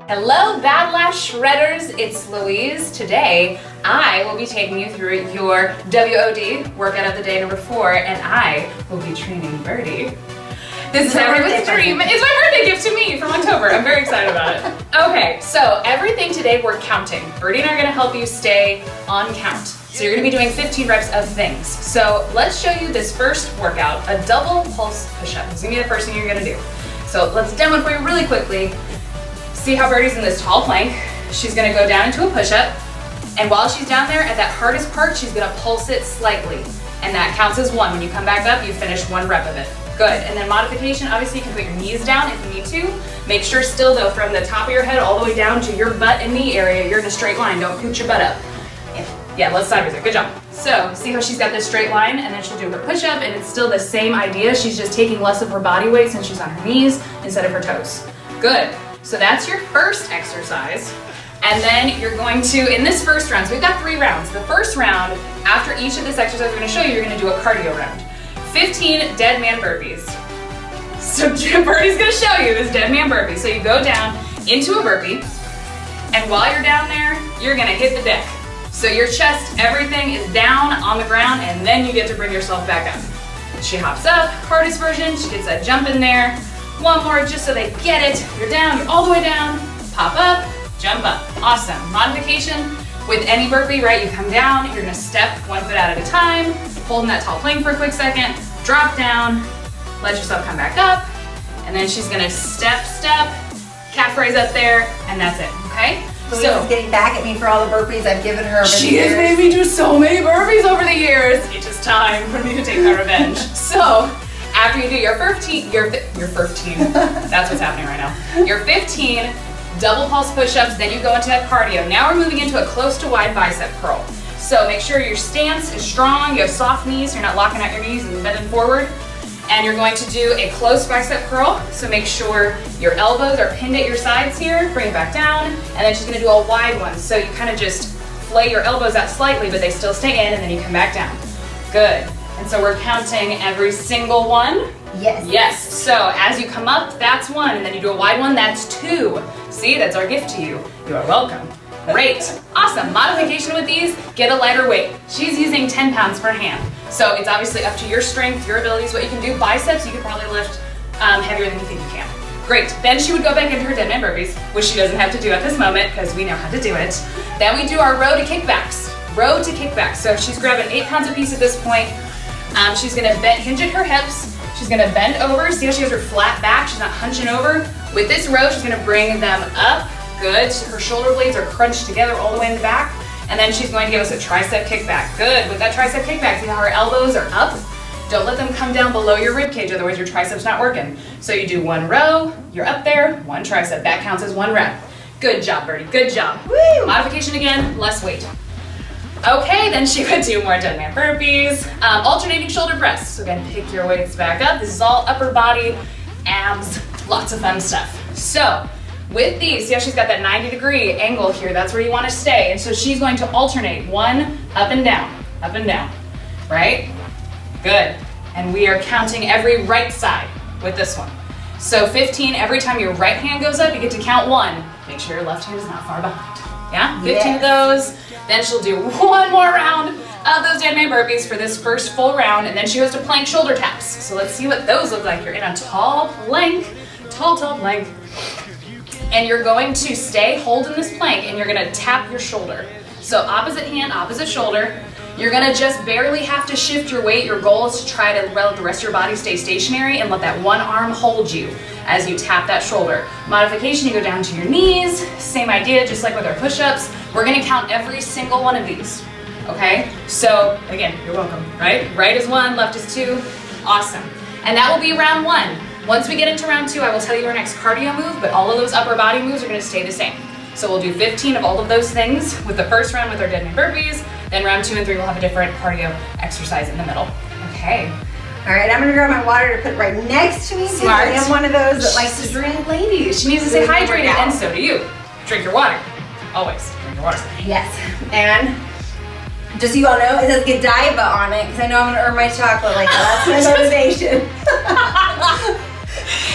Hello, Bad Lash Shredders, it's Louise. Today, I will be taking you through your WOD, workout of the day number 4, and I will be training Bertie. This is everyone's dream. It's my birthday gift to me from October. I'm very excited about it. Okay, so everything today we're counting. Bertie and I are gonna help you stay on count. So you're gonna be doing 15 reps of things. So let's show you this first workout, a double pulse push-up. This is gonna be the first thing you're gonna do. So let's demo it for you really quickly. See how Bertie's in this tall plank. She's gonna go down into a push-up, and while she's down there at that hardest part, she's gonna pulse it slightly, and that counts as 1. When you come back up, you finish 1 rep of it. Good, and then modification, obviously you can put your knees down if you need to. Make sure still though, from the top of your head all the way down to your butt and knee area, you're in a straight line, don't pooch your butt up. Yeah, let's sideways it, good job. So, see how she's got this straight line, and then she'll do her push-up, and it's still the same idea, she's just taking less of her body weight since she's on her knees instead of her toes. Good. So that's your first exercise. And then you're going to, in this first round, so we've got 3 rounds. The first round, after each of this exercise we're gonna show you, you're gonna do a cardio round. 15 dead man burpees. So Bertie's gonna show you this dead man burpee. So you go down into a burpee, and while you're down there, you're gonna hit the deck. So your chest, everything is down on the ground, and then you get to bring yourself back up. She hops up, hardest version, she gets that jump in there. 1 more just so they get it. You're down, you're all the way down, pop up, jump up. Awesome. Modification with any burpee, right? You come down, you're gonna step 1 foot out at a time, holding that tall plank for a quick second, drop down, let yourself come back up, and then she's gonna step, calf raise up there, and that's it, okay? So getting back at me for all the burpees I've given her over the years. She has made me do so many burpees over the years. It is time for me to take my revenge. So, after you do your 15, that's what's happening right now. Your 15 double pulse push-ups, then you go into that cardio. Now we're moving into a close to wide bicep curl. So make sure your stance is strong, you have soft knees, so you're not locking out your knees and bending forward. And you're going to do a close bicep curl, so make sure your elbows are pinned at your sides here, bring it back down, and then she's gonna do a wide one. So you kind of just flay your elbows out slightly, but they still stay in, and then you come back down. Good. And so we're counting every single one? Yes. Yes. So as you come up, that's 1, and then you do a wide one, that's 2. See, that's our gift to you. You are welcome. Great. Awesome. Modification with these, get a lighter weight. She's using 10 pounds per hand. So it's obviously up to your strength, your abilities, what you can do. Biceps, you could probably lift heavier than you think you can. Great. Then she would go back into her dead man burpees, which she doesn't have to do at this moment because we know how to do it. Then we do our row to kickbacks. Row to kickbacks. So she's grabbing 8 pounds apiece at this point. She's gonna hinge at her hips. She's gonna bend over. See how she has her flat back? She's not hunching over. With this row, she's gonna bring them up. Good. Her shoulder blades are crunched together all the way in the back. And then she's going to give us a tricep kickback. Good. With that tricep kickback, see how her elbows are up? Don't let them come down below your rib cage, otherwise your tricep's not working. So you do 1 row, you're up there, 1 tricep. That counts as 1 rep. Good job, Bertie. Good job. Woo! Modification again, less weight. Okay, then she would do more dead man burpees. Alternating shoulder press. So again, pick your weights back up. This is all upper body, abs, lots of fun stuff. So with these, see how she's got that 90-degree angle here? That's where you want to stay. And so she's going to alternate 1 up and down, right? Good. And we are counting every right side with this one. So 15, every time your right hand goes up, you get to count 1. Make sure your left hand is not far behind. Yeah, 15 of those. Then she'll do 1 more round of those dead man burpees for this first full round, and then she goes to plank shoulder taps. So let's see what those look like. You're in a tall plank, tall plank, and you're going to stay holding this plank, and you're gonna tap your shoulder. So opposite hand, opposite shoulder. You're gonna just barely have to shift your weight. Your goal is to try to let the rest of your body stay stationary and let that 1 arm hold you as you tap that shoulder. Modification, you go down to your knees. Same idea, just like with our push-ups. We're gonna count every single one of these, okay? So again, you're welcome, right? Right is 1, left is 2, awesome. And that will be round 1. Once we get into round 2, I will tell you our next cardio move, but all of those upper body moves are gonna stay the same. So we'll do 15 of all of those things with the first round with our dead man burpees, then round 2 and 3 we'll have a different cardio exercise in the middle. Okay. All right, I'm gonna grab my water to put right next to me. Smart. I am one of those that likes to drink. Lady, she needs to stay hydrated, and so do you. Drink your water. Always drink your water. Yes, and just so you all know, it says Godiva on it because I know I'm gonna earn my chocolate like that. That's my motivation.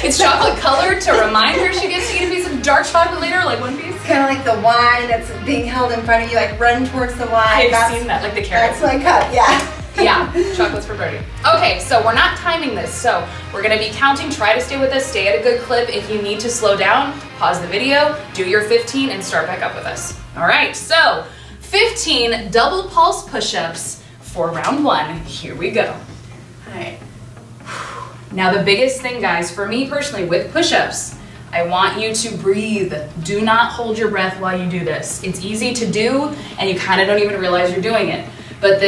It's chocolate colored to remind her she gets to eat a piece of dark chocolate later, like One Piece? Kind of like the wine that's being held in front of you, like run towards the wine. I've seen that, like the carrot. That's my cup, yeah. Yeah, chocolates for Bertie. Okay, so we're not timing this, so we're gonna be counting. Try to stay with us, stay at a good clip. If you need to slow down, pause the video, do your 15, and start back up with us. All right, so 15 double pulse push-ups for round 1. Here we go. All right. Now the biggest thing, guys, for me personally with push-ups, I want you to breathe. Do not hold your breath while you do this. It's easy to do, and you kind of don't even realize you're doing it. But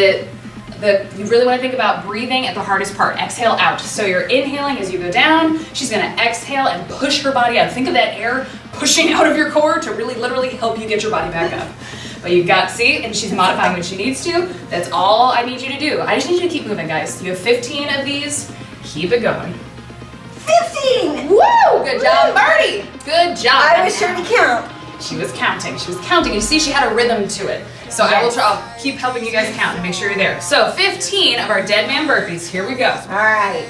you really want to think about breathing at the hardest part. Exhale out. So you're inhaling as you go down. She's going to exhale and push her body out. Think of that air pushing out of your core to really literally help you get your body back up. But you've got, see, and she's modifying when she needs to. That's all I need you to do. I just need you to keep moving, guys. You have 15 of these. Keep it going. 15! Woo! Good job, Bertie. Good job. I was sure to count. She was counting. She was counting. You see, she had a rhythm to it. So Yes. I'll keep helping you guys count and make sure you're there. So 15 of our dead man burpees. Here we go. All right.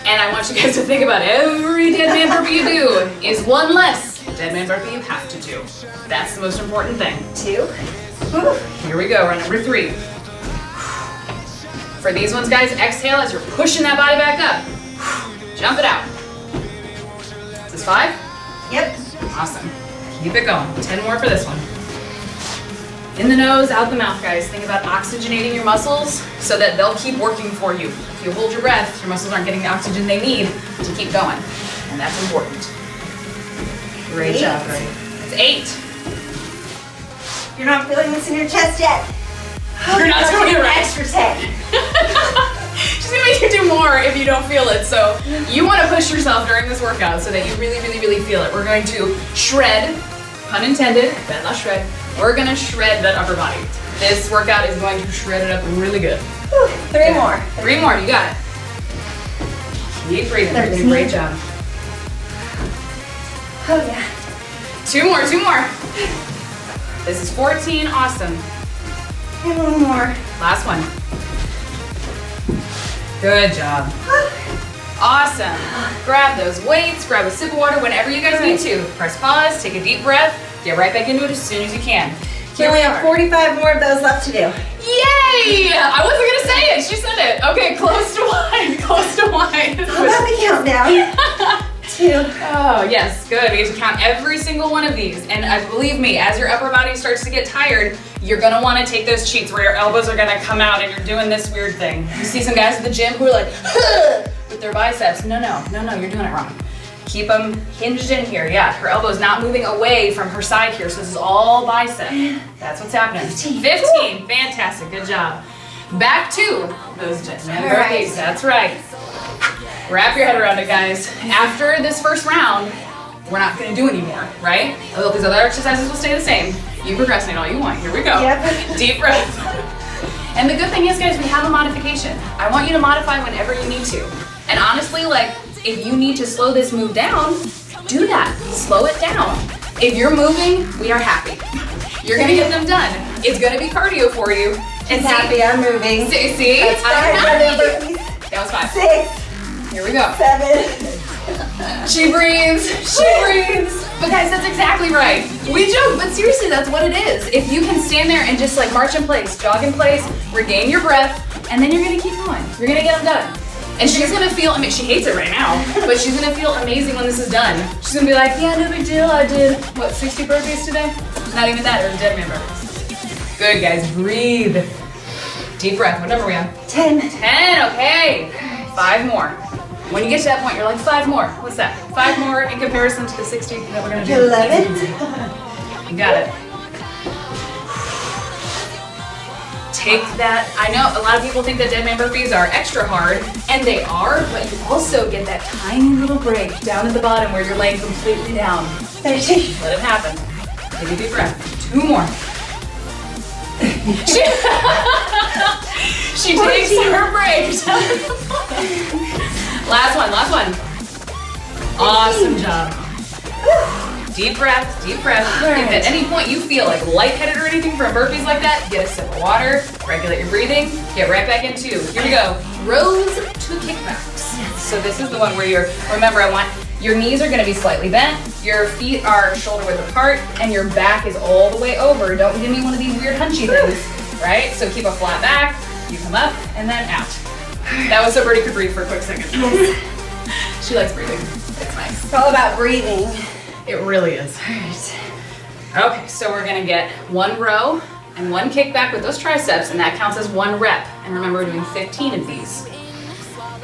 And I want you guys to think about every dead man burpee you do is one less dead man burpee you have to do. That's the most important thing. 2. Whew. Here we go. Round number 3. For these ones, guys, exhale as you're pushing that body back up. Jump it out. Is this 5? Yep. Awesome. Keep it going. 10 more for this one. In the nose, out the mouth, guys. Think about oxygenating your muscles so that they'll keep working for you. If you hold your breath, your muscles aren't getting the oxygen they need to keep going. And that's important. Great job, Bertie. It's 8. You're not feeling this in your chest yet. You're not doing it right. Extra 10. She's gonna make you do more if you don't feel it. So you want to push yourself during this workout so that you really, really, really feel it. We're going to shred, pun intended, but not shred. We're gonna shred that upper body. This workout is going to shred it up really good. Whew. 3 more. 3 more, you got it. Keep breathing, you're doing a great job. Oh yeah. 2 more, 2 more. This is 14, awesome. And 1 more. Last one. Good job. Awesome. Grab those weights, grab a sip of water whenever you guys need to. Press pause, take a deep breath, get right back into it as soon as you can. We only have 45 more of those left to do. Yay! I wasn't gonna say it, she said it. Okay, close to 1, close to 1. How about the countdown? 2. Oh, yes, good. We get to count every single one of these. And believe me, as your upper body starts to get tired, you're gonna wanna take those cheats where your elbows are gonna come out and you're doing this weird thing. You see some guys at the gym who are like, with their biceps. No, you're doing it wrong. Keep them hinged in here. Yeah, her elbow's not moving away from her side here, so this is all bicep. That's what's happening. 15, fantastic, good job. Back to those dead man burpees, that's right. Wrap your head around it, guys. After this first round, we're not gonna do anymore, right? Although these other exercises will stay the same. You procrastinate all you want, here we go. Yep. Deep breath. And the good thing is, guys, we have a modification. I want you to modify whenever you need to. And honestly, like, if you need to slow this move down, do that. Slow it down. If you're moving, we are happy. You're gonna get them done. It's gonna be cardio for you. And She's happy, I'm moving. See? That's 5 happy. That was 5. 6. Here we go. 7. She breathes. She breathes. But guys, that's exactly right. We joke, but seriously, that's what it is. If you can stand there and just like march in place, jog in place, regain your breath, and then you're gonna keep going. You're gonna get them done. And she's gonna feel, I mean, she hates it right now, but she's gonna feel amazing when this is done. She's gonna be like, yeah, no big deal. I did, what, 60 burpees today? Not even that, or dead man burpees. Good, guys, breathe. Deep breath, what number are we on? 10. 10, okay. 5 more. When you get to that point, you're like, 5 more. What's that? 5 more in comparison to the 60 that we're gonna do. 11. You got it. Take that. I know a lot of people think that dead man burpees are extra hard, and they are, but you also get that tiny little break down at the bottom where you're laying completely down. 13. Let it happen. Take a deep breath. 2 more. She takes her break. Last one, last one. Awesome job. Deep breath, deep breath. If at any point you feel like lightheaded or anything from burpees like that, get a sip of water, regulate your breathing, get right back into. Here we go. Rows to kickbacks. So this is the one where you're, remember, I want Your knees are gonna be slightly bent, your feet are shoulder width apart, and your back is all the way over. Don't give me one of these weird hunchy things, right? So keep a flat back, you come up, and then out. That was so Bertie could breathe for a quick second. She likes breathing, it's nice. It's all about breathing. It really is. All right. Okay, so we're gonna get 1 row and 1 kickback with those triceps, and that counts as 1 rep. And remember, we're doing 15 of these.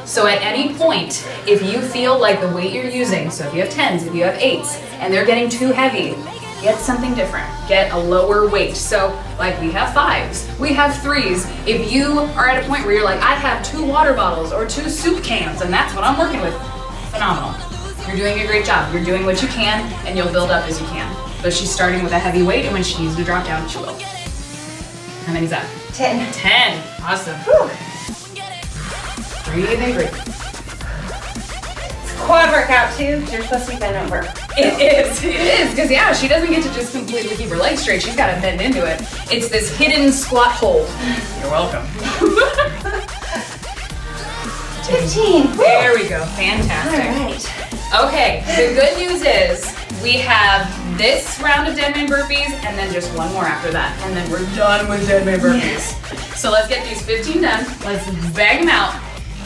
So at any point, if you feel like the weight you're using, so if you have 10s, if you have 8s, and they're getting too heavy, get something different. Get a lower weight. So like we have 5s, we have 3s. If you are at a point where you're like, I have 2 water bottles or 2 soup cans, and that's what I'm working with, phenomenal. You're doing a great job. You're doing what you can, and you'll build up as you can. But she's starting with a heavy weight, and when she needs to drop down, she will. How many is that? 10. 10. Awesome. Whew. Breathe and breathe. It's a quad workout too, because you're supposed to be bent over. It is, because yeah, she doesn't get to just completely keep her legs straight. She's got to bend into it. It's this hidden squat hold. You're welcome. 15. There we go. Fantastic. All right. Okay, the good news is we have this round of dead man burpees and then just 1 more after that. And then we're done with dead man burpees. Yes. So let's get these 15 done. Let's bang them out.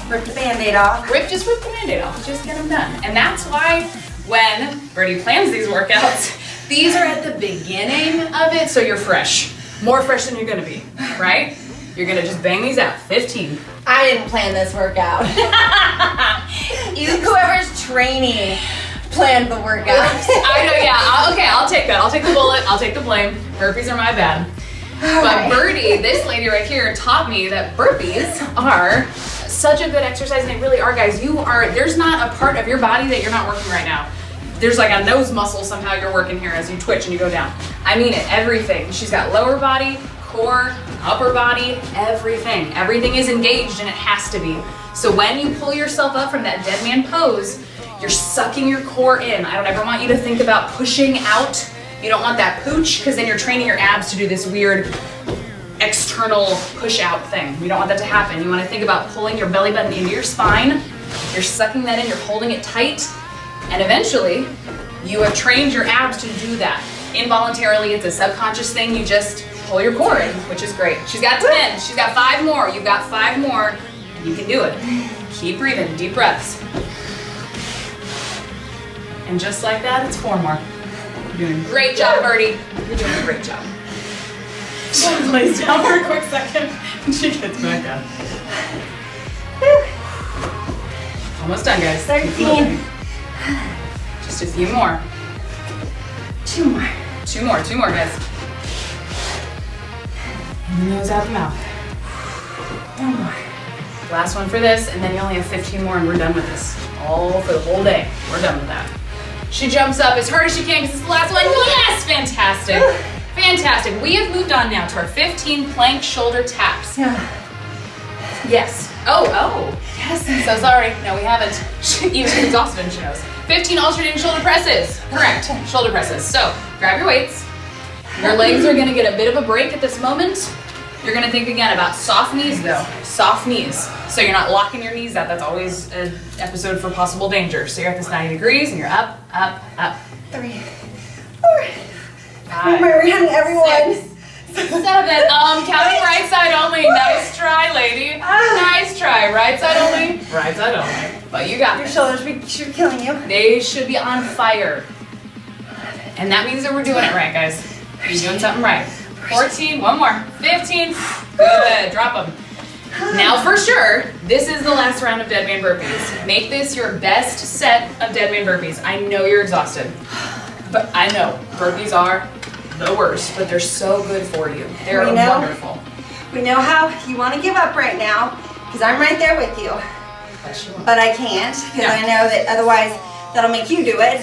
Rip the Band-Aid off. Just rip the Band-Aid off. Just get them done. And that's why when Bertie plans these workouts, these are at the beginning of it, so you're fresh. More fresh than you're gonna be, right? You're gonna just bang these out. 15. I didn't plan this workout. Whoever's training planned the workout. I know, yeah. Okay, I'll take that. I'll take the bullet. I'll take the blame. Burpees are my bad. But Bertie, this lady right here, taught me that burpees are such a good exercise, and they really are, guys. There's not a part of your body that you're not working right now. There's like a nose muscle somehow you're working here as you twitch and you go down. I mean it, everything. She's got lower body, core, upper body, everything. Everything is engaged, and it has to be. So when you pull yourself up from that dead man pose, you're sucking your core in. I don't ever want you to think about pushing out. You don't want that pooch, because then you're training your abs to do this weird external push out thing. You don't want that to happen. You want to think about pulling your belly button into your spine. You're sucking that in, you're holding it tight, and eventually you have trained your abs to do that. Involuntarily, it's a subconscious thing. You just pull your core in, which is great. She's got 10, she's got 5 more. You've got 5 more. You can do it. Keep breathing, deep breaths. And just like that, it's 4 more. You're doing a great job, Bertie. You're doing a great job. She lays down for a quick second and she gets back up. Almost done, guys. 13. Just a few more. 2 more. 2 more, 2 more, guys. In the nose, out the mouth. 1 more. Last one for this, and then you only have 15 more and we're done with this. All for the whole day. We're done with that. She jumps up as hard as she can because it's the last one. Yes! Fantastic. Fantastic. We have moved on now to our 15 plank shoulder taps. Yeah. Yes. Oh. Yes. So sorry. No, we haven't. Even exhausted and she knows. 15 alternating shoulder presses. Correct. Shoulder presses. So grab your weights. Your legs are going to get a bit of a break at this moment. You're going to think again about soft knees though. Soft knees. So you're not locking your knees out. That's always an episode for possible danger. So you're at this 90 degrees and you're up, up, up. 3, 4, 5, we're running everyone. 6, 7. Counting right side only. Nice try, lady. Nice try. Right side only. Right side only. But you got Your this. shoulders should be killing you. They should be on fire. And that means that we're doing it right, guys. You're doing something right. 14, 1 more. 15. Good. Drop them. Now for sure, this is the last round of dead man burpees. Make this your best set of dead man burpees. I know you're exhausted, but I know burpees are the worst, but they're so good for you. They're wonderful. We know how you want to give up right now, because I'm right there with you. But I can't, because I know that otherwise that'll make you do it.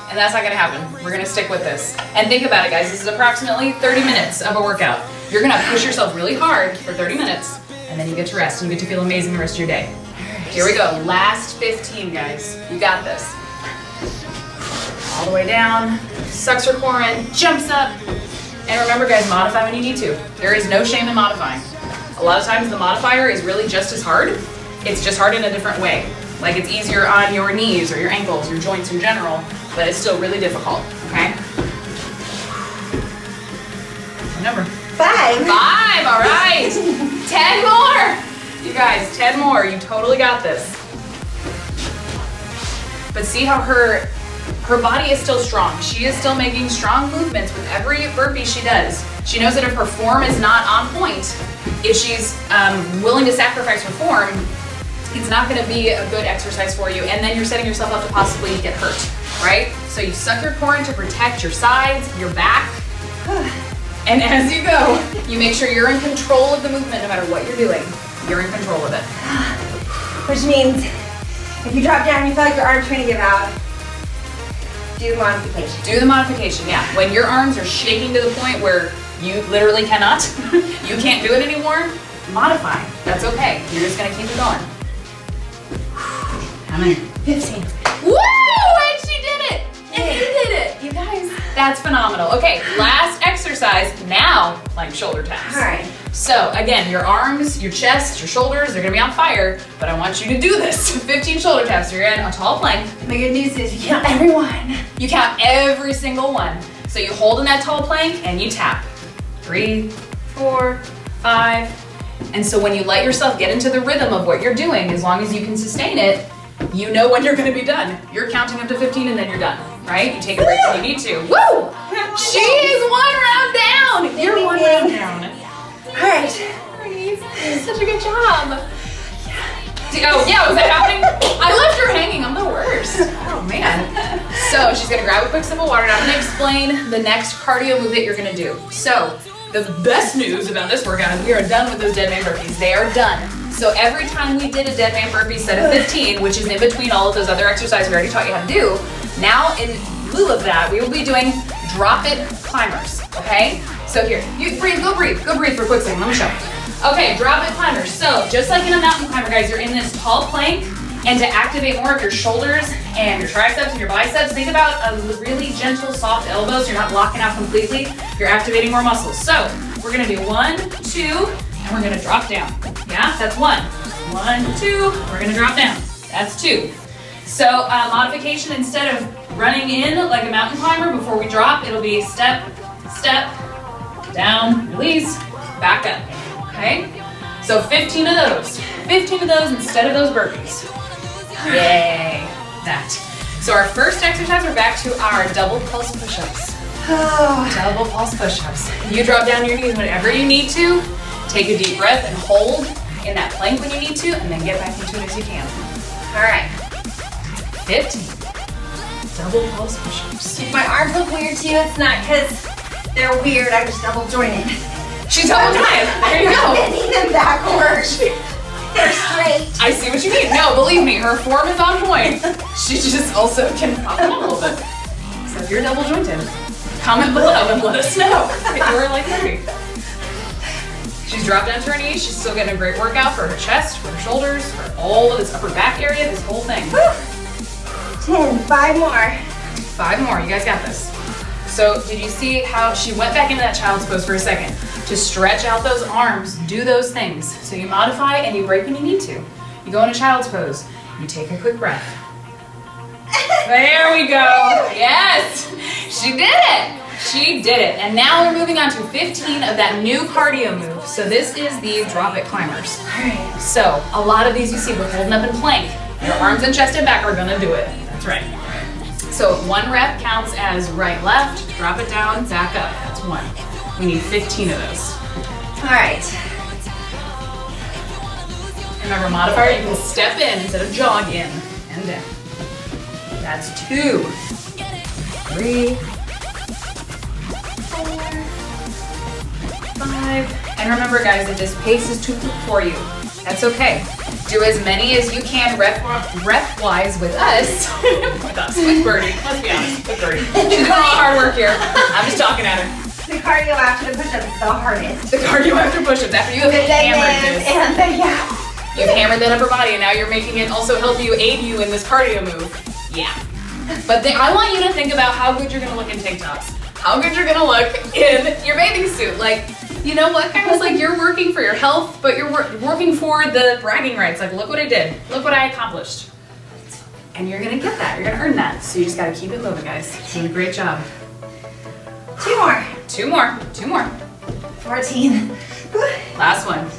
And that's not gonna happen. We're gonna stick with this. And think about it, guys. This is approximately 30 minutes of a workout. You're gonna push yourself really hard for 30 minutes, and then you get to rest, and you get to feel amazing the rest of your day. Here we go. Last 15, guys. You got this. All the way down. Sucks her core in. Jumps up. And remember, guys, modify when you need to. There is no shame in modifying. A lot of times the modifier is really just as hard. It's just hard in a different way. Like it's easier on your knees or your ankles, your joints in general, but it's still really difficult, okay? What number? 5. 5, all right. 10 more. You guys, 10 more. You totally got this. But see how her body is still strong. She is still making strong movements with every burpee she does. She knows that if her form is not on point, if she's willing to sacrifice her form, it's not gonna be a good exercise for you, and then you're setting yourself up to possibly get hurt, right? So you suck your core in to protect your sides, your back, and as you go, you make sure you're in control of the movement no matter what you're doing. You're in control of it. Which means, if you drop down and you feel like your arm's trying to give out, do the modification. Do the modification, yeah. When your arms are shaking to the point where you literally cannot, you can't do it anymore, modify. That's okay. You're just gonna keep it going. How many? 15. Woo! And she did it! And you did it! You guys, that's phenomenal. Okay, last exercise. Now, plank shoulder taps. All right. So again, your arms, your chest, your shoulders, they're gonna be on fire, but I want you to do this. 15 shoulder taps. So you're in a tall plank. My good news is you count every one. You count every single one. So you hold in that tall plank and you tap. 3, 4, 5. And so when you let yourself get into the rhythm of what you're doing, as long as you can sustain it, you know when you're gonna be done. You're counting up to 15 and then you're done, right? You take a break when you need to. Woo! She is 1 round down! You're 1 round down. All right. Such a good job. Oh yeah, was that happening? I left her hanging, I'm the worst. Oh man. So she's gonna grab a quick sip of water and I'm gonna explain the next cardio move that you're gonna do. So the best news about this workout is we are done with those dead man burpees. They are done. So every time we did a dead man burpee set of 15, which is in between all of those other exercises we already taught you how to do, now in lieu of that, we will be doing drop it climbers, okay? So here, you breathe, go breathe for a quick second, let me show you. Okay, drop it climbers. So just like in a mountain climber, guys, you're in this tall plank, and to activate more of your shoulders and your triceps and your biceps, think about a really gentle, soft elbow so you're not blocking out completely. You're activating more muscles. So we're gonna do 1, 2, and we're gonna drop down. Yeah, that's 1. 1, 2, we're gonna drop down. That's 2. So modification, instead of running in like a mountain climber before we drop, it'll be step, step, down, release, back up. Okay? So 15 of those. 15 of those instead of those burpees. Yay. That. So our first exercise, we're back to our double pulse push-ups. Oh. Double pulse push-ups. You drop down your knees whenever you need to. Take a deep breath and hold in that plank when you need to, and then get back into it as you can. All right. 15. Double pulse push-ups. If my arms look weird to you, it's not because they're weird. I just double jointed. She's double jointed. There you go. Bending them backwards. They're straight. I see what you mean. No, believe me, her form is on point. She just also can pop it a little bit. So if you're double jointed, comment below and let us know if you were like Bertie. She's dropped down to her knees. She's still getting a great workout for her chest, for her shoulders, for all of this upper back area, this whole thing. 10, 5 more. 5 more, you guys got this. So did you see how she went back into that child's pose for a second? To stretch out those arms, do those things. So you modify and you break when you need to. You go into child's pose, you take a quick breath. There we go. Yes, she did it. She did it. And now we're moving on to 15 of that new cardio move. So this is the drop it climbers. So a lot of these you see, we're holding up in plank. Your arms and chest and back are gonna do it. That's right. So 1 rep counts as right, left, drop it down, back up. That's 1. We need 15 of those. All right. Remember, modifier, you can step in instead of jog in and down. That's 2, 3, 4, 5. And remember, guys, if this pace is too quick for you, that's okay. Do as many as you can rep-wise with us. With Bertie. Let's be honest, with Bertie. She's doing all the hard work here. I'm just talking at her. The cardio after the push-ups is the hardest. The cardio after push-ups, after you have hammered this. And the, yeah. You've hammered that upper body and now you're making it also help you, aid you in this cardio move. Yeah. But I want you to think about how good you're gonna look in tank tops. How good you're gonna look in your bathing suit. Like, you know what, guys? Like, you're working for your health, but you're working for the bragging rights. Like, look what I did. Look what I accomplished. And you're gonna get that, you're gonna earn that. So you just gotta keep it moving, guys. You're doing a great job. 2 more. 2 more, 2 more. 14. Last one.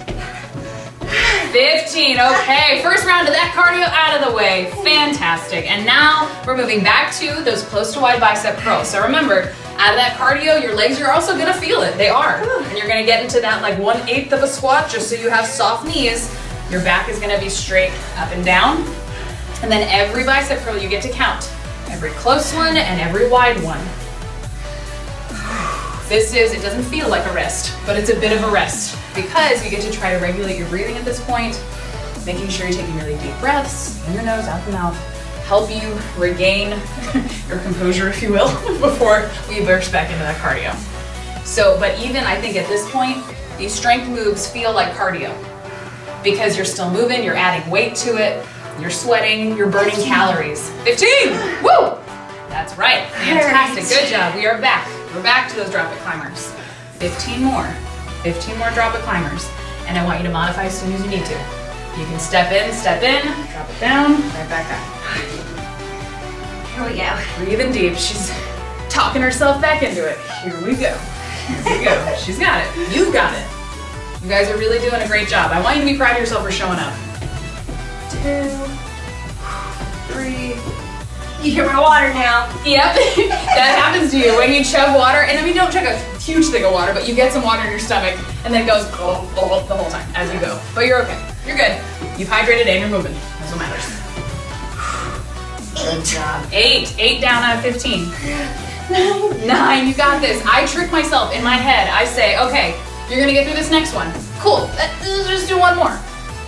15, okay. First round of that cardio out of the way. Fantastic. And now we're moving back to those close to wide bicep curls. So remember, out of that cardio, your legs are also gonna feel it. They are. And you're gonna get into that like 1/8 of a squat just so you have soft knees. Your back is gonna be straight up and down. And then every bicep curl you get to count. Every close one and every wide one. It doesn't feel like a rest, but it's a bit of a rest because you get to try to regulate your breathing at this point, making sure you're taking really deep breaths in your nose, out the mouth, help you regain your composure, if you will, before we burst back into that cardio. So, but even I think at this point, these strength moves feel like cardio because you're still moving, you're adding weight to it, you're sweating, you're burning calories. 15, woo! That's right, fantastic, good job, we are back. We're back to those drop it climbers. 15 more drop it climbers. And I want you to modify as soon as you need to. You can step in, drop it down, right back up. Here we go. Breathing deep, she's talking herself back into it. Here we go, here we go. She's got it, you've got it. You guys are really doing a great job. I want you to be proud of yourself for showing up. 2, 3, You hear my water now. Yep, that happens to you when you chug water, and I mean don't chug a huge thing of water, but you get some water in your stomach, and then it goes the whole time as you go. But you're okay, you're good. You've hydrated and you're moving, that's what matters. 8. Good job. 8 down out of 15. 9, you got this. I trick myself in my head. I say, okay, you're gonna get through this next one. Cool, let's just do 1 more.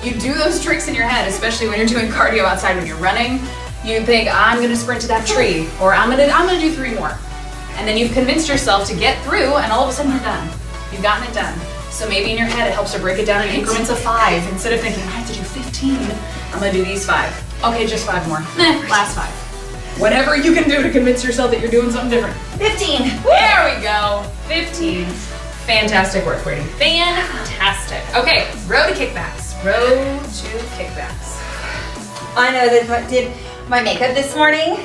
You do those tricks in your head, especially when you're doing cardio outside when you're running. You think, I'm gonna sprint to that tree, or I'm gonna do 3 more. And then you've convinced yourself to get through, and all of a sudden you're done. You've gotten it done. So maybe in your head it helps to break it down in increments of 5. Instead of thinking, I have to do 15, I'm gonna do these 5. Okay, just 5 more. Last 5. Whatever you can do to convince yourself that you're doing something different. 15. There we go, 15. Fantastic work, Bertie. Fantastic. Okay, row to kickbacks. Row to kickbacks. I know that I did my makeup this morning.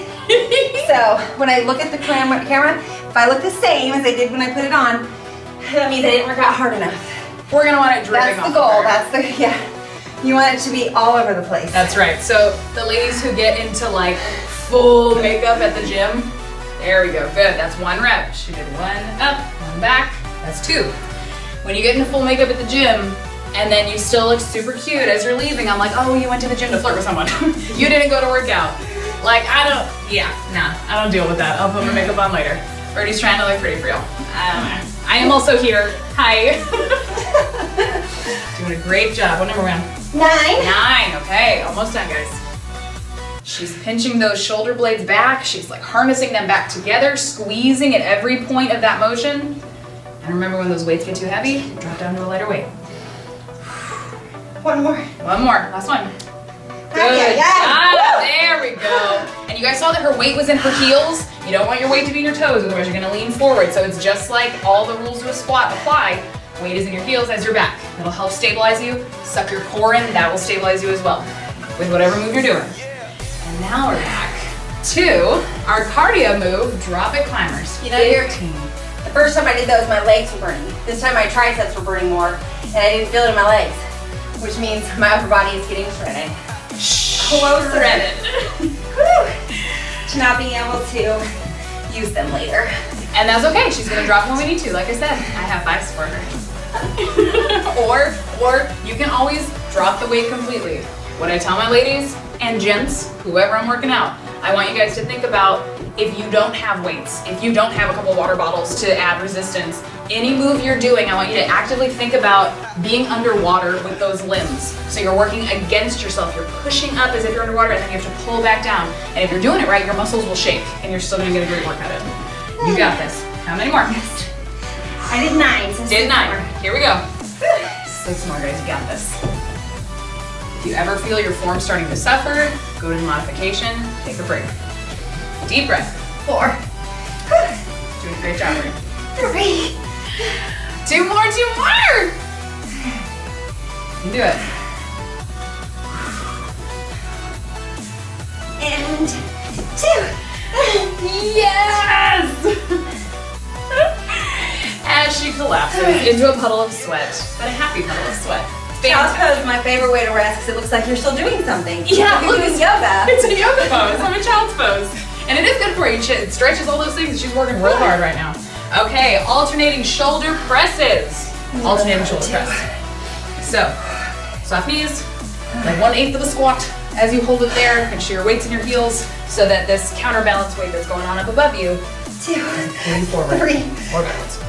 So when I look at the camera, if I look the same as I did when I put it on, that means I didn't work out hard enough. We're gonna want it dripping off. That's the goal. That's the, yeah. You want it to be all over the place. That's right. So the ladies who get into like full makeup at the gym, there we go. Good. That's 1 rep. She did 1 up, 1 back. That's 2. When you get into full makeup at the gym, and then you still look super cute as you're leaving, I'm like, oh, you went to the gym to flirt with someone. You didn't go to work out. Like, I don't deal with that. I'll put my makeup on later. Bertie's trying to look pretty for real. I am also here. Hi. Doing a great job. What number round? 9. 9, okay, almost done, guys. She's pinching those shoulder blades back. She's like harnessing them back together, squeezing at every point of that motion. And remember, when those weights get too heavy, drop down to a lighter weight. 1 more. 1 more, last one. Good Yeah. job, there we go. And you guys saw that her weight was in her heels. You don't want your weight to be in your toes, otherwise you're gonna lean forward. So it's just like all the rules of a squat apply. Weight is in your heels as your back. It'll help stabilize you. Suck your core in, that will stabilize you as well with whatever move you're doing. And now we're back to our cardio move, drop it climbers. You know, the first time I did those, my legs were burning. This time my triceps were burning more, and I didn't feel it in my legs, which means my upper body is getting shredded. Close Shredded. to not being able to use them later. And that's okay, she's gonna drop when we need to. Like I said, I have 5 for her. or you can always drop the weight completely. What I tell my ladies and gents, whoever I'm working out, I want you guys to think about if you don't have weights, if you don't have a couple water bottles to add resistance, any move you're doing, I want you to actively think about being underwater with those limbs. So you're working against yourself. You're pushing up as if you're underwater, and then you have to pull back down. And if you're doing it right, your muscles will shake, and you're still gonna get a great workout in. You got this. How many more? I did 9. So Did 9. Here we go. 6 more, guys. You got this. If you ever feel your form starting to suffer, go to the modification, take a break. Deep breath. 4. Doing a great job, Marie. 3. 2 more, 2 more! You can do it. and 2. Yes! As she collapses into a puddle of sweat, but a happy puddle of sweat. Child's pose is my favorite way to rest because it looks like you're still doing something. Yeah, you're doing yoga. It's a yoga pose. I'm a child's pose. And it is good for you. It stretches all those things. She's working real hard right now. Okay, alternating shoulder presses. Alternating shoulder press. So, soft knees, like 1/8 of a squat as you hold it there. Make sure your weight's in your heels so that this counterbalance weight that's going on up above you 2, moving forward 3, or backwards.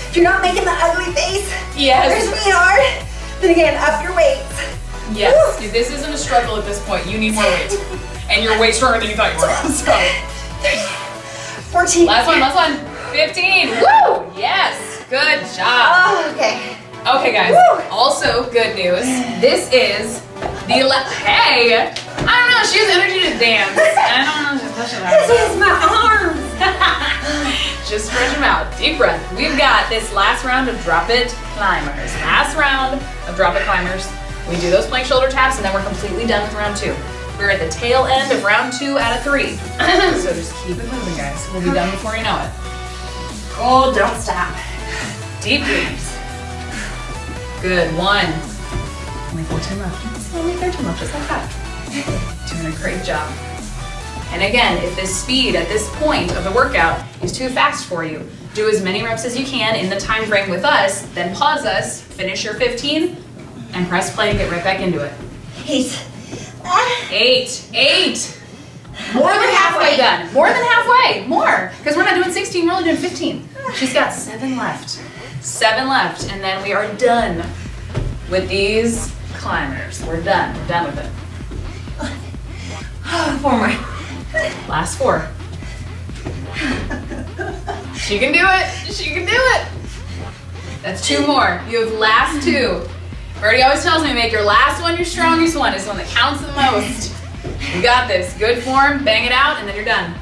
If you're not making the ugly face, Yes. where's me hard? Then again, up your weights. Yes. If this isn't a struggle at this point, you need more weight. And you're way stronger than you thought you were. So. 14. Last one. 15. Woo! Yes. Good job. Oh, okay. Okay, guys. Woo! Also, good news. This is the Hey! I don't know. She has energy to dance. I don't know. This is my arms. Just stretch them out. Deep breath. We've got this last round of drop it climbers. Last round of drop it climbers. We do those plank shoulder taps and then we're completely done with round 2. We're at the tail end of round 2 out of 3. So just keep it moving, guys. We'll be done before you know it. Oh, don't stop. Deep breaths. Good. 1. Only 14 left. Only 13 left, just like that. Doing a great job. And again, if this speed at this point of the workout is too fast for you, do as many reps as you can in the time frame with us, then pause us, finish your 15, and press play and get right back into it. 8. 8. More than halfway done. More than halfway. More. Because we're not doing 16, we're only doing 15. She's got 7 left. 7 left, and then we are done with these climbers. We're done. We're done with it. 4 more. Last 4. She can do it. She can do it. That's 2 more. You have last 2. Bertie always tells me, make your last one your strongest one. It's the one that counts the most. You got this. Good form. Bang it out, and then you're done.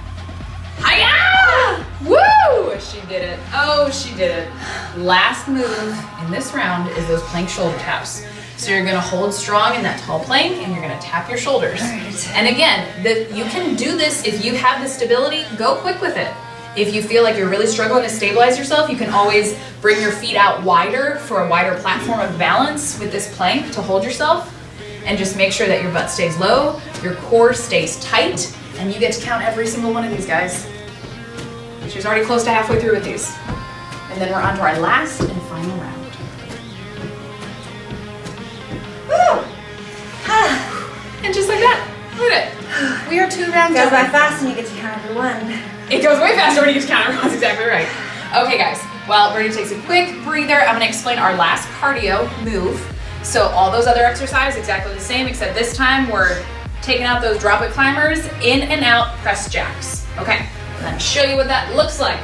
Hiya! Woo! She did it. Oh, she did it. Last move in this round is those plank shoulder taps. So you're gonna hold strong in that tall plank and you're gonna tap your shoulders. Right. And again, you can do this if you have the stability, go quick with it. If you feel like you're really struggling to stabilize yourself, you can always bring your feet out wider for a wider platform of balance with this plank to hold yourself. And just make sure that your butt stays low, your core stays tight, and you get to count every single one of these, guys. She's already close to halfway through with these. And then we're on to our last and final round. Woo! And just like that, look at it. We are 2 rounds Goes by done. fast and you get to count every one. It goes way faster when you get to count. That's exactly right. Okay, guys. While Bertie takes a quick breather, I'm gonna explain our last cardio move. So all those other exercises, exactly the same, except this time we're taking out those drop it climbers, in and out press jacks. Okay, let me show you what that looks like.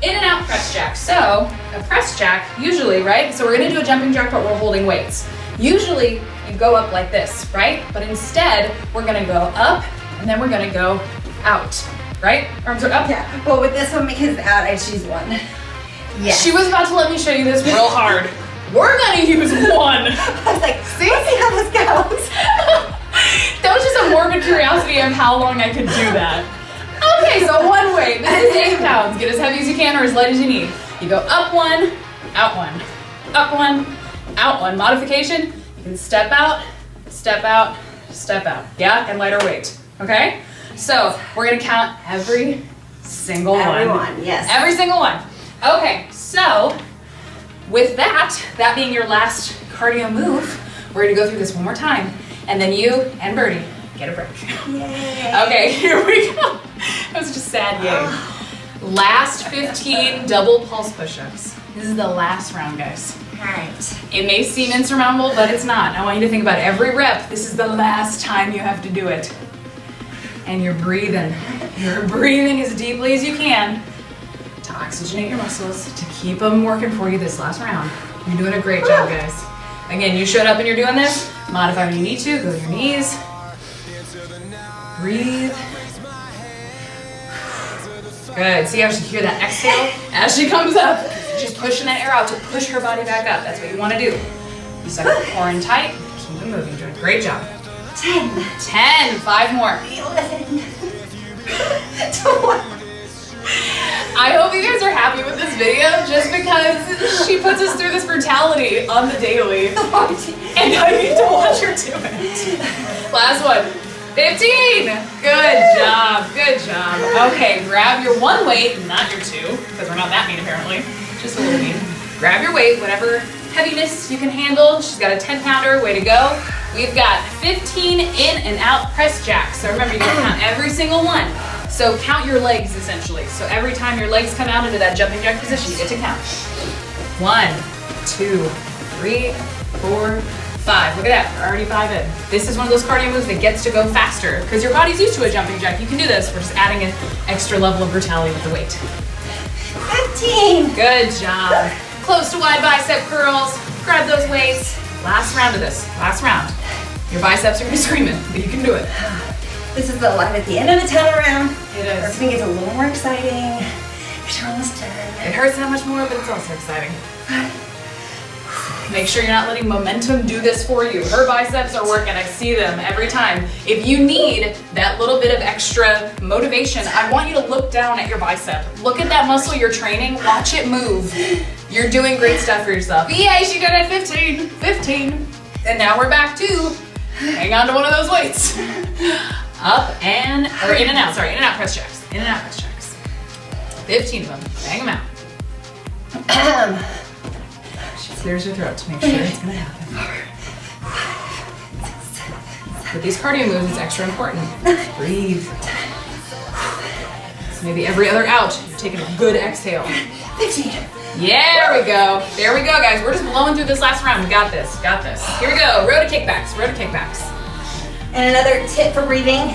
In and out press jack. So a press jack, usually, right? So we're gonna do a jumping jack, but we're holding weights. Usually you go up like this, right? But instead, we're gonna go up and then we're gonna go out, right? Arms are up. Yeah, well with this one, because it's out, I choose 1. Yeah. She was about to let me show you this real hard. We're gonna use 1. I was like, let's see how this goes. That was just a morbid curiosity of how long I could do that. Okay, so 1 weight. This is 8 pounds. Get as heavy as you can or as light as you need. You go up 1, out 1, up 1, out 1. Modification, you can step out, step out, step out. Yeah, and lighter weight, okay? So we're gonna count every single one. Every one, yes. Every single one. Okay, so with that being your last cardio move, we're gonna go through this one more time. And then you and Bertie get a break. Yay. Okay, here we go. That was just sad, yay. Last 15 double pulse push-ups. This is the last round, guys. All right. It may seem insurmountable, but it's not. I want you to think about every rep. This is the last time you have to do it. And you're breathing. You're breathing as deeply as you can to oxygenate your muscles, to keep them working for you this last round. You're doing a great job, guys. Again, you showed up and you're doing this. Modify when you need to. Go to your knees. Breathe. Good. See how she hear that exhale as she comes up? She's pushing that air out to push her body back up. That's what you want to do. You suck your core in tight. Keep it moving. You're doing a great job. 10. 10, 5 more. 11. 12. I hope you guys are happy with this video just because she puts us through this brutality on the daily. And I need to watch her do it. Last one. 15. Good job. Good job. Okay, grab your one weight, not your two, because we're not that mean apparently. Just a little mean. Grab your weight, whatever heaviness you can handle. She's got a 10-pounder. Way to go. We've got 15 in and out press jacks. So remember, you can count every single one. So count your legs essentially. So every time your legs come out into that jumping jack position, you get to count. 1, 2, 3, 4, 5. Look at that, we're already 5 in. This is one of those cardio moves that gets to go faster because your body's used to a jumping jack. You can do this. We're just adding an extra level of brutality with the weight. 15. Good job. Close to wide bicep curls. Grab those weights. Last round of this. Last round. Your biceps are gonna be screaming, but you can do it. This is the light at the end of the tunnel round. It is. Everything gets a little more exciting. You're almost done. It hurts that much more, but it's also exciting. Make sure you're not letting momentum do this for you. Her biceps are working, I see them every time. If you need that little bit of extra motivation, I want you to look down at your bicep. Look at that muscle you're training, watch it move. You're doing great stuff for yourself. Yay, she got at 15, 15. And now we're back to hang on to one of those weights. Up and, or in and out, sorry, in and out press jacks. In and out press jacks. 15 of them, bang them out. She clears her throat to make sure it's gonna happen. With these cardio moves, it's extra important. Breathe. So maybe every other out, you're taking a good exhale. 15. Yeah, there we go. There we go, guys. We're just blowing through this last round. We got this, got this. Here we go, row to kickbacks, row to kickbacks. And another tip for breathing,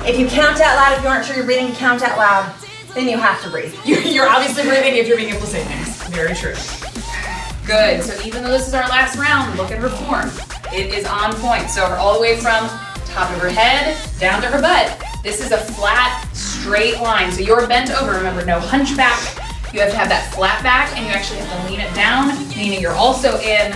if you count out loud, if you aren't sure you're breathing, count out loud, then you have to breathe. You're obviously breathing if you're being able to say things. Very true. Good, so even though this is our last round, look at her form. It is on point. So all the way from top of her head down to her butt. This is a flat, straight line. So you're bent over, remember, no hunchback. You have to have that flat back and you actually have to lean it down, meaning you're also in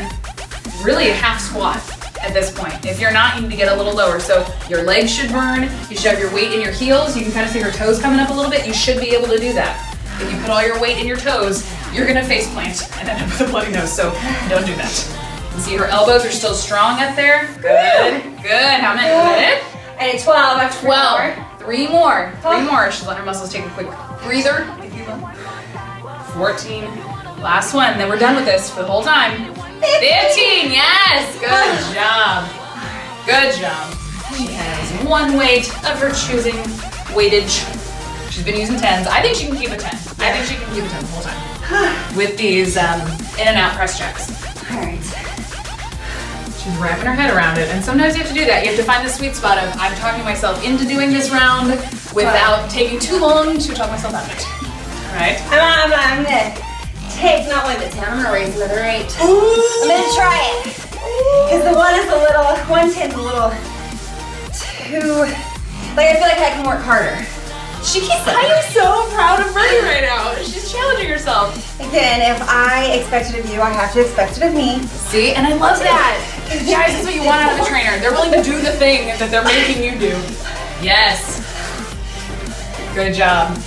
really a half squat at this point. If you're not, you need to get a little lower. So your legs should burn, you should have your weight in your heels. You can kind of see her toes coming up a little bit. You should be able to do that. If you put all your weight in your toes, you're gonna face plant and end up with a bloody nose, so don't do that. You see her elbows are still strong up there. Good, good. How many? Good. I did 12, I have 12. 3 more. 3 more. She's letting her muscles take a quick breather. 14. Last one, then we're done with this for the whole time. 15, yes! Good job. Good job. She has one weight of her choosing, weightage. She's been using 10s. I think she can keep a 10. I think she can keep a 10 the whole time. With these in and out press jacks. All right. She's wrapping her head around it. And sometimes you have to do that. You have to find the sweet spot of, I'm talking myself into doing this round without taking too long to talk myself out of it. All right? I'm gonna take not only the 10, I'm gonna raise another 8. I'm gonna try it. Because the one is a little, 110's a little too, like I feel like I can work harder. She keeps I am so proud of Bertie right now. She's challenging herself. Again, if I expect it of you, I have to expect it of me. See, and I love that. Guys, that's what you want out of a trainer. They're willing to do the thing that they're making you do. Yes. Good job.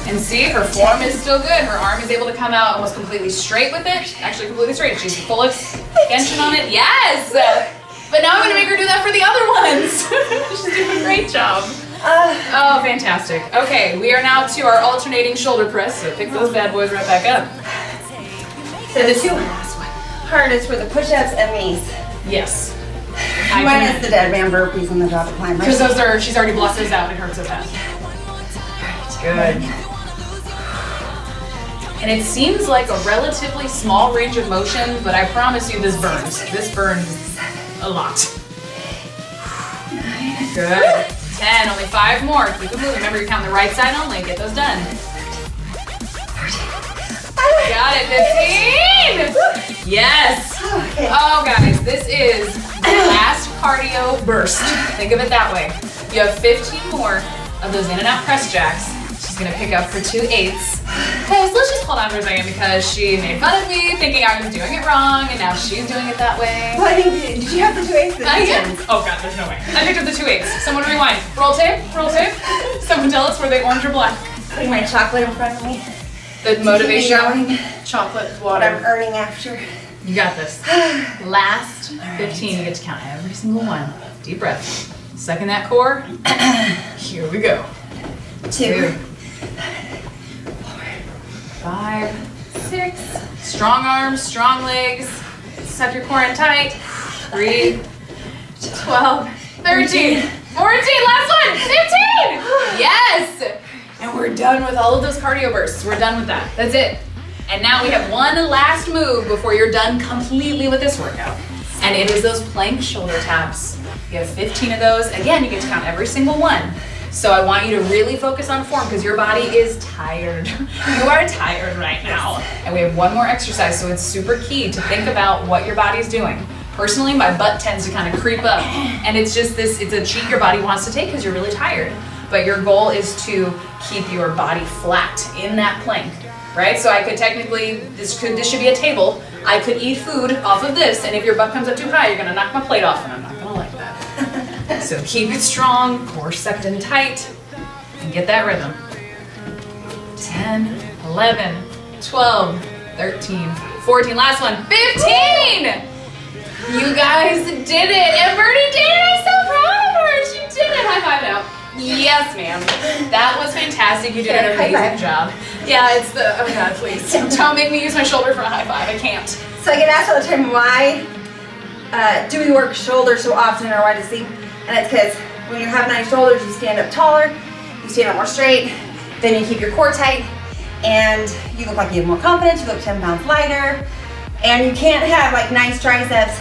And see, her form is still good. Her arm is able to come out almost completely straight with it. Actually, completely straight. She's full extension on it. Yes! But now I'm going to make her do that for the other ones. She's doing a great job. Oh, fantastic. Okay, we are now to our alternating shoulder press, so pick those bad boys right back up. So the two hardest were the push-ups and these. Yes. Minus the dead man burpees and the drop climb. Because those are, she's already blocked those out. It hurts so bad. Good. And it seems like a relatively small range of motion, but I promise you this burns. This burns a lot. Good. 10, only 5 more. Keep it moving. Remember, you're counting the right side only. Get those done. Got it, 15. Yes. Okay. Oh, guys, this is the last cardio burst. Think of it that way. You have 15 more of those in and out press jacks. She's gonna pick up her 2 8s. let's just hold on for a second because she made fun of me thinking I was doing it wrong and now she's doing it that way. Well, I think, did you have the 2 8s? Oh God, there's no way. I picked up the 2 8s. Someone rewind. Roll tape, roll tape. Someone tell us were they orange or black? Putting my chocolate in front of me. The motivation. Going. Chocolate, What water. I'm earning after. You got this. Last 15, you get to count every single one. Deep breath. Second that core. Here we go. 2, 5, 6. Strong arms, strong legs. Suck your core in tight. 3, 12, 13, 14. Last one. 15. Yes. And we're done with all of those cardio bursts. We're done with that. That's it. And now we have one last move before you're done completely with this workout. And it is those plank shoulder taps. You have 15 of those. Again, you get to count every single one. So I want you to really focus on form because your body is tired. You are tired right now. And we have one more exercise, so it's super key to think about what your body's doing. Personally, my butt tends to kind of creep up. And it's just this, it's a cheat your body wants to take because you're really tired. But your goal is to keep your body flat in that plank. Right? So I could technically, this should be a table. I could eat food off of this, and if your butt comes up too high, you're gonna knock my plate off, and I'm not gonna like that. So keep it strong, core sucked in tight, and get that rhythm. 10, 11, 12, 13, 14, last one, 15! You guys did it, and Bertie did it, I'm so proud of her, she did it, high five now. Yes, ma'am. That was fantastic. You did an amazing job. Yeah, it's the, oh God, please. Don't make me use my shoulder for a high five. I can't. So I get asked all the time, why do we work shoulders so often, or why does he? And it's because when you have nice shoulders, you stand up taller, you stand up more straight, then you keep your core tight, and you look like you have more confidence, you look 10 pounds lighter, and you can't have like nice triceps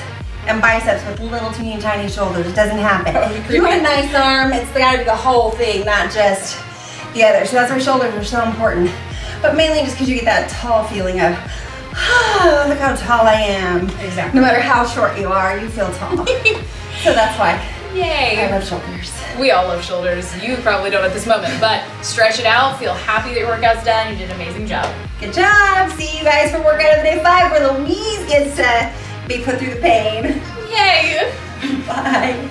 and biceps with little teeny tiny shoulders. It doesn't happen. You want a nice arm, it's gotta be the whole thing, not just the other. So that's why shoulders are so important. But mainly just because you get that tall feeling of, oh, look how tall I am. Exactly. No matter how short you are, you feel tall. So that's why. Yay. I love shoulders. We all love shoulders. You probably don't at this moment, but stretch it out, feel happy that your workout's done. You did an amazing job. Good job. See you guys for workout of the day 5 where Louise gets to be put through the pain. Yay. Bye.